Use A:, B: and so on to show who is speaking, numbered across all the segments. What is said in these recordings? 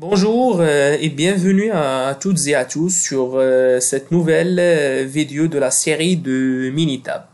A: Bonjour et bienvenue à toutes et à tous sur cette nouvelle vidéo de la série de Minitab.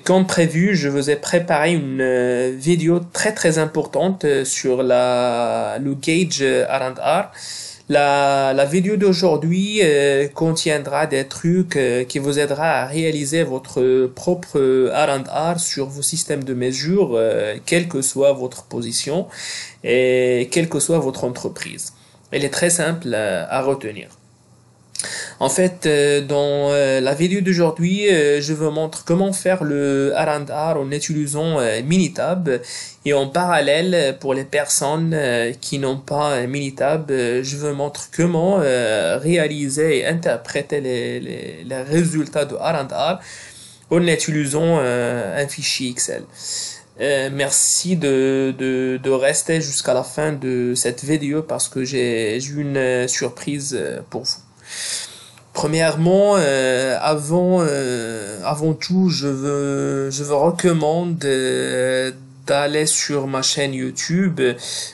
A: Comme prévu, je vous ai préparé une vidéo très importante sur le gauge R&R. La vidéo d'aujourd'hui contiendra des trucs qui vous aidera à réaliser votre propre R&R sur vos systèmes de mesure, quelle que soit votre position et quelle que soit votre entreprise. Elle est très simple à retenir. En fait, dans la vidéo d'aujourd'hui, je vous montre comment faire le R&R en utilisant Minitab. Et en parallèle, pour les personnes qui n'ont pas Minitab, je vous montre comment réaliser et interpréter les résultats de R&R en utilisant un fichier Excel. Merci de rester jusqu'à la fin de cette vidéo parce que j'ai une surprise pour vous. Premièrement, avant tout, je vous recommande d'aller sur ma chaîne YouTube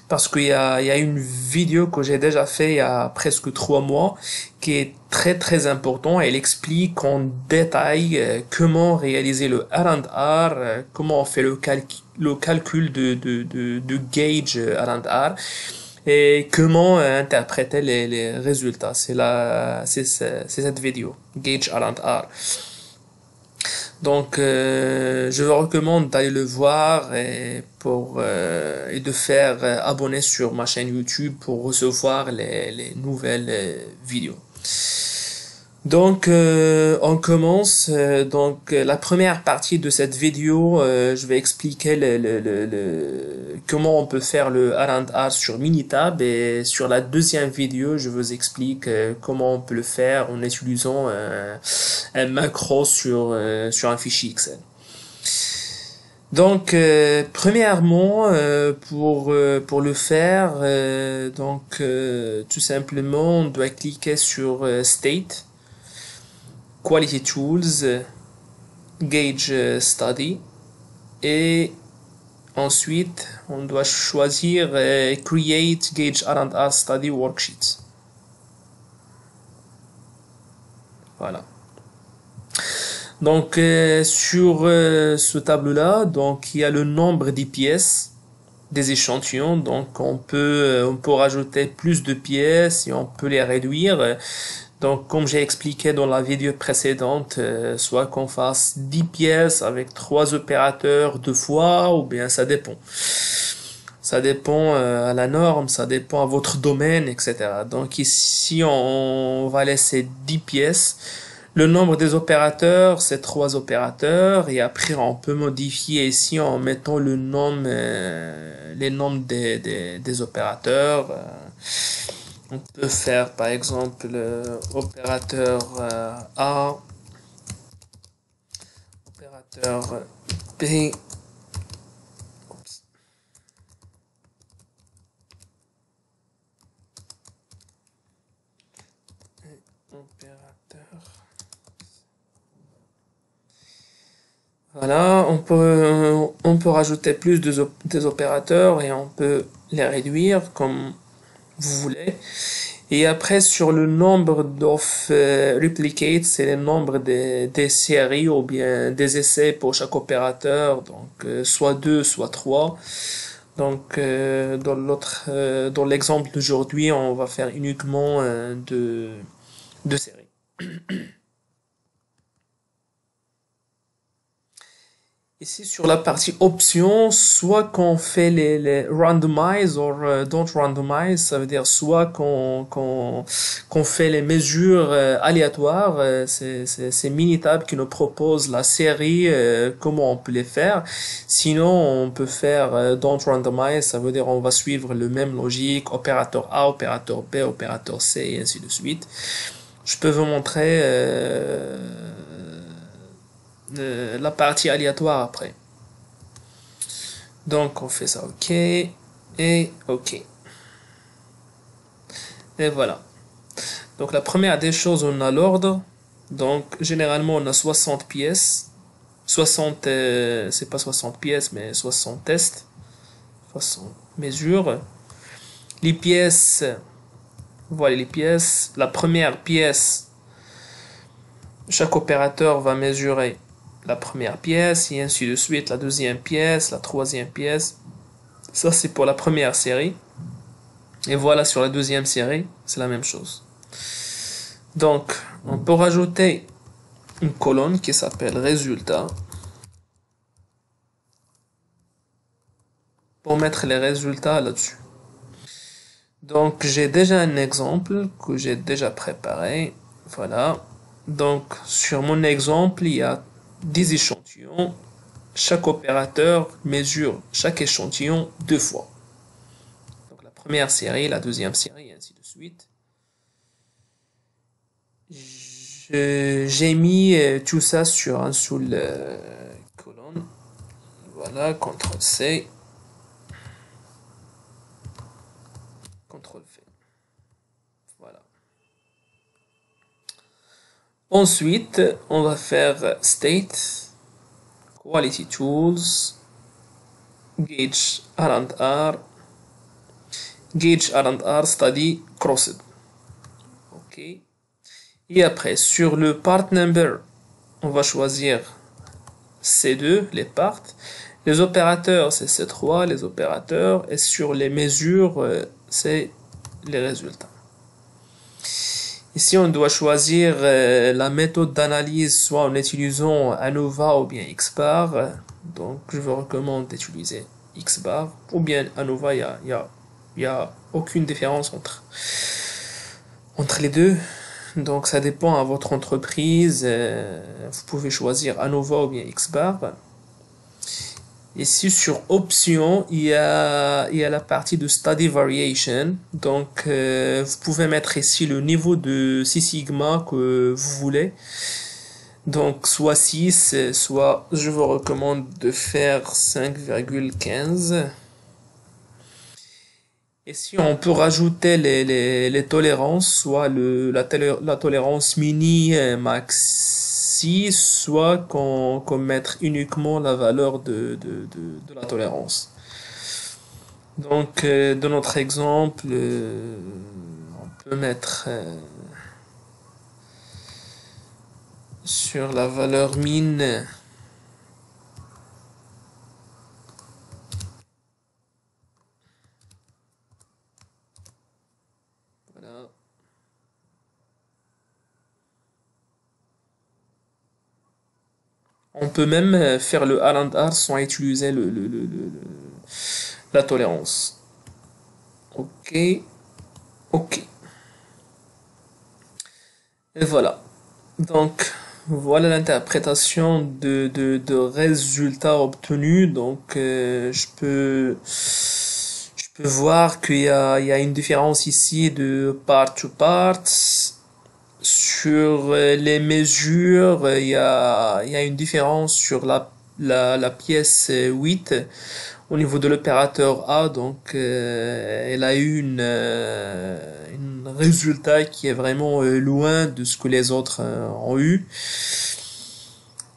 A: parce il y a une vidéo que j'ai déjà fait il y a presque 3 mois qui est très important. Elle explique en détail comment réaliser le R&R, comment on fait le calcul de gauge R&R et comment interpréter les résultats. C'est cette vidéo, Gauge R&R. Donc, je vous recommande d'aller le voir et de faire abonner sur ma chaîne YouTube pour recevoir les nouvelles vidéos. Donc, on commence. La première partie de cette vidéo, je vais expliquer comment on peut faire le R&R sur Minitab, et sur la deuxième vidéo, je vous explique comment on peut le faire en utilisant un macro sur un fichier Excel. Donc, premièrement, pour le faire, tout simplement, on doit cliquer sur State, Quality Tools, Gauge Study, et ensuite on doit choisir Create Gauge R&R Study Worksheet. Voilà. Donc sur ce tableau-là, donc il y a le nombre des pièces des échantillons, donc on peut rajouter plus de pièces et on peut les réduire. Donc, comme j'ai expliqué dans la vidéo précédente, soit qu'on fasse 10 pièces avec 3 opérateurs 2 fois, ou bien ça dépend. Ça dépend à la norme, ça dépend à votre domaine, etc. Donc ici, on va laisser 10 pièces. Le nombre des opérateurs, c'est 3 opérateurs. Et après, on peut modifier ici en mettant les nombres des opérateurs. On peut faire par exemple opérateur A, opérateur B, opérateur. Voilà, on peut rajouter plus des opérateurs et on peut les réduire comme vous voulez. Et après, sur le nombre of replicates, c'est le nombre des séries ou bien des essais pour chaque opérateur. Donc, soit 2, soit 3. Donc, dans l'exemple d'aujourd'hui, on va faire uniquement deux séries. Ici, sur la partie options, soit qu'on fait les randomize ou don't randomize, ça veut dire soit qu'on fait les mesures aléatoires, c'est Minitab qui nous propose la série, comment on peut les faire. Sinon, on peut faire don't randomize, ça veut dire on va suivre le même logique, opérateur A, opérateur B, opérateur C, et ainsi de suite. Je peux vous montrer la partie aléatoire après. Donc on fait ça OK et OK. Et voilà. Donc la première des choses, on a l'ordre. Donc généralement on a 60 pièces. 60, c'est pas 60 pièces mais 60 tests. 60 mesures. les pièces, voilà les pièces. La première pièce, chaque opérateur va mesurer la première pièce et ainsi de suite, la deuxième pièce, la troisième pièce. Ça c'est pour la première série. Et voilà, sur la deuxième série, c'est la même chose. Donc, on peut rajouter une colonne qui s'appelle résultats pour mettre les résultats là-dessus. Donc, j'ai déjà un exemple que j'ai déjà préparé. Voilà. Donc, sur mon exemple, il y a 10 échantillons. Chaque opérateur mesure chaque échantillon 2 fois. Donc, la première série, la deuxième série, et ainsi de suite. J'ai mis tout ça sur un seul colonne. Voilà, CTRL C, CTRL V. Voilà. Ensuite, on va faire State, Quality Tools, Gauge R&R, Gauge R&R Study Crossed. OK. Et après, sur le part number, on va choisir C2, les parts. Les opérateurs, c'est C3, les opérateurs. Et sur les mesures, c'est les résultats. Ici, on doit choisir la méthode d'analyse, soit en utilisant ANOVA ou bien XBAR. Donc, je vous recommande d'utiliser XBAR. Ou bien ANOVA, il y a aucune différence entre les deux. Donc, ça dépend à votre entreprise. Vous pouvez choisir ANOVA ou bien XBAR. Ici, sur Options, il y a la partie de Study Variation. Donc, vous pouvez mettre ici le niveau de 6 sigma que vous voulez. Donc, soit 6, soit je vous recommande de faire 5,15. Et si on peut rajouter les tolérances, soit la tolérance mini maxi, soit qu'on mettre uniquement la valeur de la tolérance. Donc, dans notre exemple, on peut mettre sur la valeur min. Voilà. On peut même faire le R&R sans utiliser la tolérance. OK. OK. Et voilà. Donc, voilà l'interprétation de résultats obtenus. Donc, je peux voir qu'il y a une différence ici de part to part. Sur les mesures, il y a une différence sur la pièce 8 au niveau de l'opérateur A. Donc, elle a eu un résultat qui est vraiment loin de ce que les autres ont eu.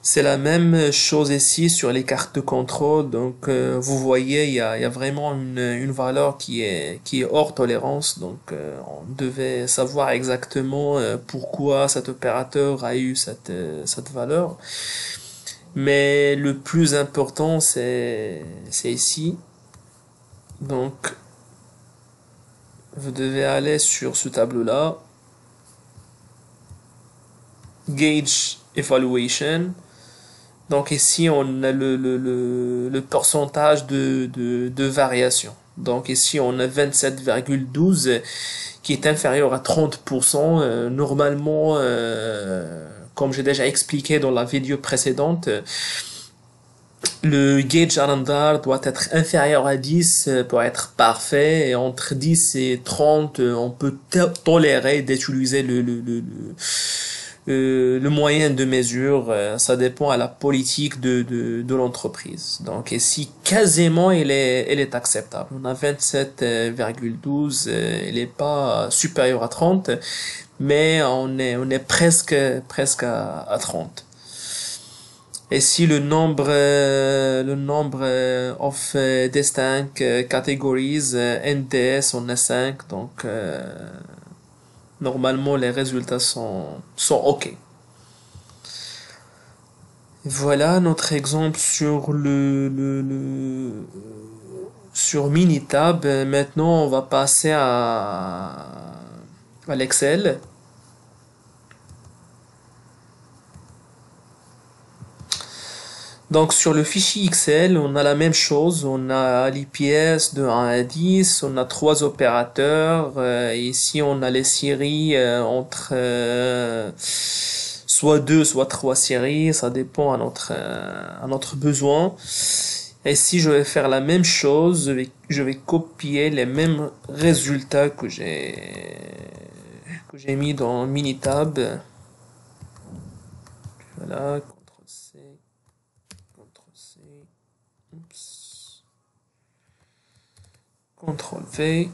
A: C'est la même chose ici sur les cartes de contrôle. Donc, vous voyez, il y a vraiment une valeur qui est hors tolérance. Donc, on devait savoir exactement pourquoi cet opérateur a eu cette valeur. Mais le plus important, c'est ici. Donc, vous devez aller sur ce tableau-là. Gauge Evaluation. Donc ici, on a le pourcentage de variation. Donc ici, on a 27,12 qui est inférieur à 30%. Normalement, comme j'ai déjà expliqué dans la vidéo précédente, le gauge R&R doit être inférieur à 10 pour être parfait. Et entre 10 et 30, on peut tolérer d'utiliser le moyen de mesure. Ça dépend à la politique de l'entreprise. Donc ici, quasiment, elle est acceptable. On a 27,12, elle n'est pas supérieure à 30, mais on est presque à 30. Et si le nombre of distinct categories NDS on a 5, donc normalement les résultats sont OK. Voilà notre exemple sur sur Minitab. Maintenant, on va passer à l'Excel. Donc sur le fichier Excel, on a la même chose, on a l'IPS de 1 à 10, on a trois opérateurs, ici on a les séries entre soit deux, soit trois séries, ça dépend à notre besoin. Et si je vais faire la même chose, je vais copier les mêmes résultats que j'ai mis dans Minitab. Voilà, CTRL-C. CTRL-C, oups, CTRL-V,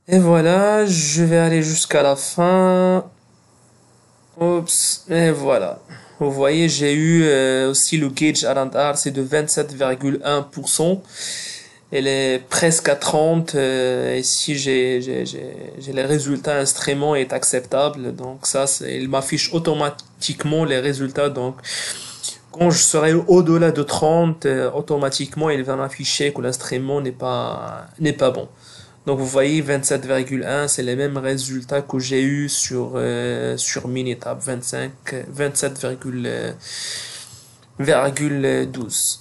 A: et voilà, je vais aller jusqu'à la fin, oups, et voilà. Vous voyez, j'ai eu aussi le gauge R&R, c'est de 27,1%. Elle est presque à 30. Ici, j'ai les résultats instrument est acceptable. Donc ça, il m'affiche automatiquement les résultats. Donc quand je serai au-delà de 30, automatiquement, il va m'afficher que l'instrument n'est pas bon. Donc vous voyez, 27,1, c'est les mêmes résultats que j'ai eu sur Minitab, 27,12.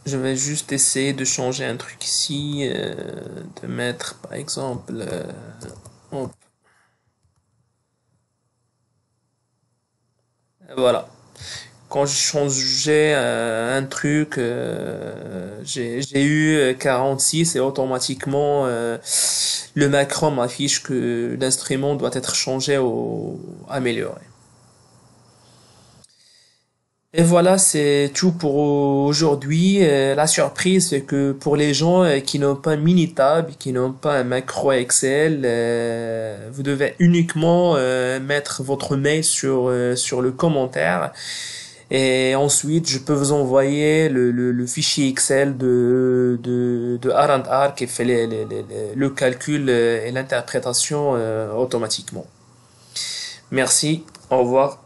A: Je vais juste essayer de changer un truc ici, de mettre par exemple, hop, voilà. Quand je changeais un truc, j'ai eu 46 et automatiquement le macro m'affiche que l'instrument doit être changé ou amélioré. Et voilà, c'est tout pour aujourd'hui. La surprise, c'est que pour les gens qui n'ont pas Minitab, qui n'ont pas un macro Excel, vous devez uniquement mettre votre mail sur le commentaire. Et ensuite, je peux vous envoyer le fichier Excel de R&R qui fait le calcul et l'interprétation automatiquement. Merci, au revoir.